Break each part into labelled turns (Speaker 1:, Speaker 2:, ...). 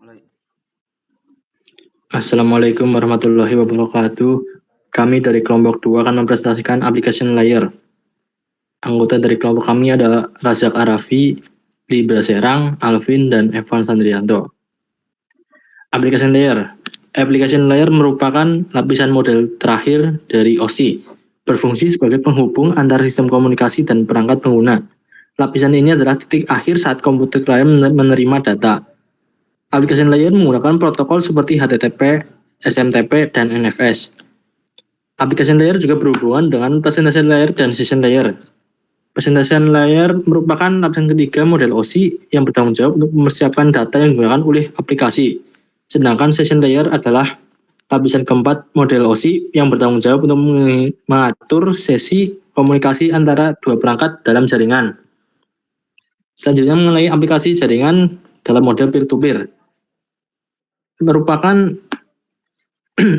Speaker 1: Mulai.
Speaker 2: Assalamualaikum warahmatullahi wabarakatuh. Kami dari kelompok 2 akan mempresentasikan application layer. Anggota dari kelompok kami ada Razak Arafi, Libra Serang, Alvin, dan Evan Sandrianto. Application layer. Application layer merupakan lapisan model terakhir dari OSI, berfungsi sebagai penghubung antara sistem komunikasi dan perangkat pengguna. Lapisan ini adalah titik akhir saat komputer klien menerima data. Application layer menggunakan protokol seperti HTTP, SMTP, dan NFS. Application layer juga berhubungan dengan presentation layer dan session layer. Presentation layer merupakan lapisan ketiga model OSI yang bertanggung jawab untuk mempersiapkan data yang digunakan oleh aplikasi. Sedangkan session layer adalah lapisan keempat model OSI yang bertanggung jawab untuk mengatur sesi komunikasi antara dua perangkat dalam jaringan. Selanjutnya mengenai aplikasi jaringan dalam model peer-to-peer. Merupakan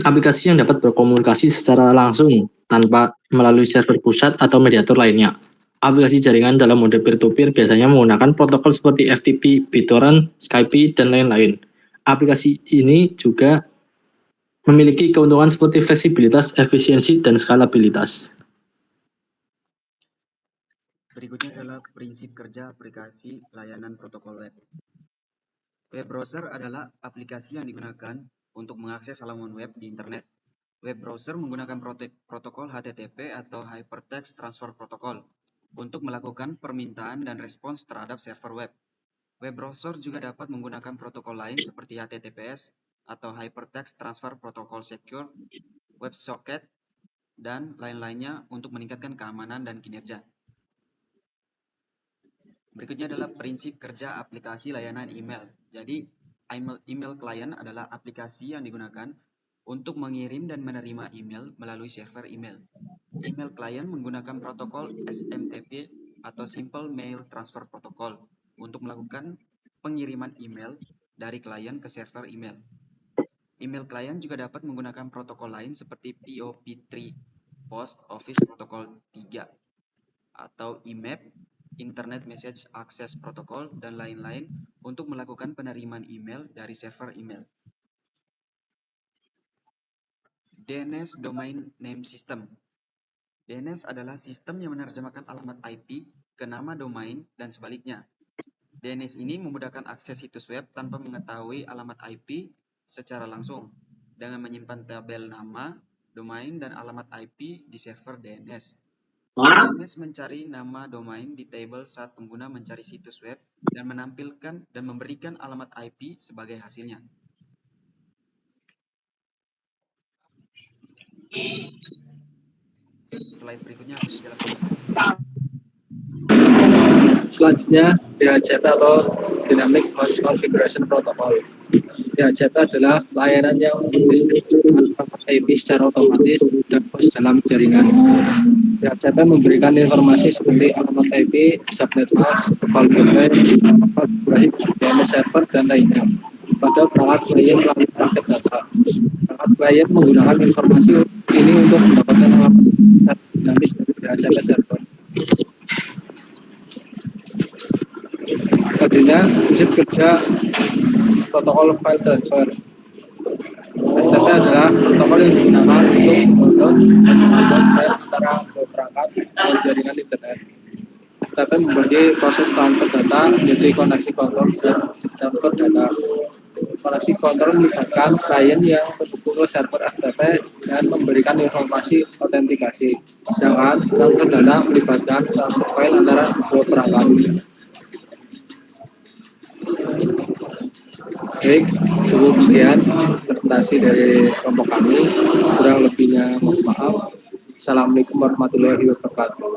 Speaker 2: aplikasi yang dapat berkomunikasi secara langsung tanpa melalui server pusat atau mediator lainnya. Aplikasi jaringan dalam mode peer-to-peer biasanya menggunakan protokol seperti FTP, BitTorrent, Skype, dan lain-lain. Aplikasi ini juga memiliki keuntungan seperti fleksibilitas, efisiensi, dan skalabilitas.
Speaker 1: Berikutnya adalah prinsip kerja aplikasi layanan protokol web. Web browser adalah aplikasi yang digunakan untuk mengakses halaman web di internet. Web browser menggunakan protokol HTTP atau Hypertext Transfer Protocol untuk melakukan permintaan dan respons terhadap server web. Web browser juga dapat menggunakan protokol lain seperti HTTPS atau Hypertext Transfer Protocol Secure, WebSocket, dan lain-lainnya untuk meningkatkan keamanan dan kinerja. Berikutnya adalah prinsip kerja aplikasi layanan email. Jadi, email client adalah aplikasi yang digunakan untuk mengirim dan menerima email melalui server email. Email client menggunakan protokol SMTP atau Simple Mail Transfer Protocol untuk melakukan pengiriman email dari klien ke server email. Email client juga dapat menggunakan protokol lain seperti POP3, Post Office Protocol 3, atau IMAP, Internet Message Access Protocol, dan lain-lain untuk melakukan penerimaan email dari server email. DNS Domain Name System. DNS adalah sistem yang menerjemahkan alamat IP ke nama domain dan sebaliknya. DNS ini memudahkan akses situs web tanpa mengetahui alamat IP secara langsung, dengan menyimpan tabel nama, domain, dan alamat IP di server DNS. DNS mencari nama domain di tabel saat pengguna mencari situs web dan menampilkan dan memberikan alamat IP sebagai hasilnya. Slide berikutnya akan dijelaskan.
Speaker 3: Selanjutnya, DHCP atau Dynamic Host Configuration Protocol. DHCP adalah layanan yang mendistribusikan IP secara otomatis dan host dalam jaringan. DHCP memberikan informasi seperti alamat IP, subnet mask, konfigurasi DNS server, dan lainnya pada perangkat klien melalui paket data. Perangkat klien menggunakan informasi ini untuk mendapatkan alamat dinamis dari DHCP server. Selanjutnya, prinsip kerja protokol file transfer. FTP adalah protokol yang digunakan untuk mendownload dan mengupload file antara dua perangkat atau jaringan internet. FTP membagi proses transfer data menjadi koneksi kontrol dan transfer data. Koneksi kontrol melibatkan klien yang terhubung ke server FTP dan memberikan informasi autentikasi. Sedangkan transfer data melibatkan transfer file antara dua perangkat. Baik, cukup sekian presentasi dari kelompok kami. Kurang lebihnya mohon maaf. Assalamualaikum warahmatullahi wabarakatuh.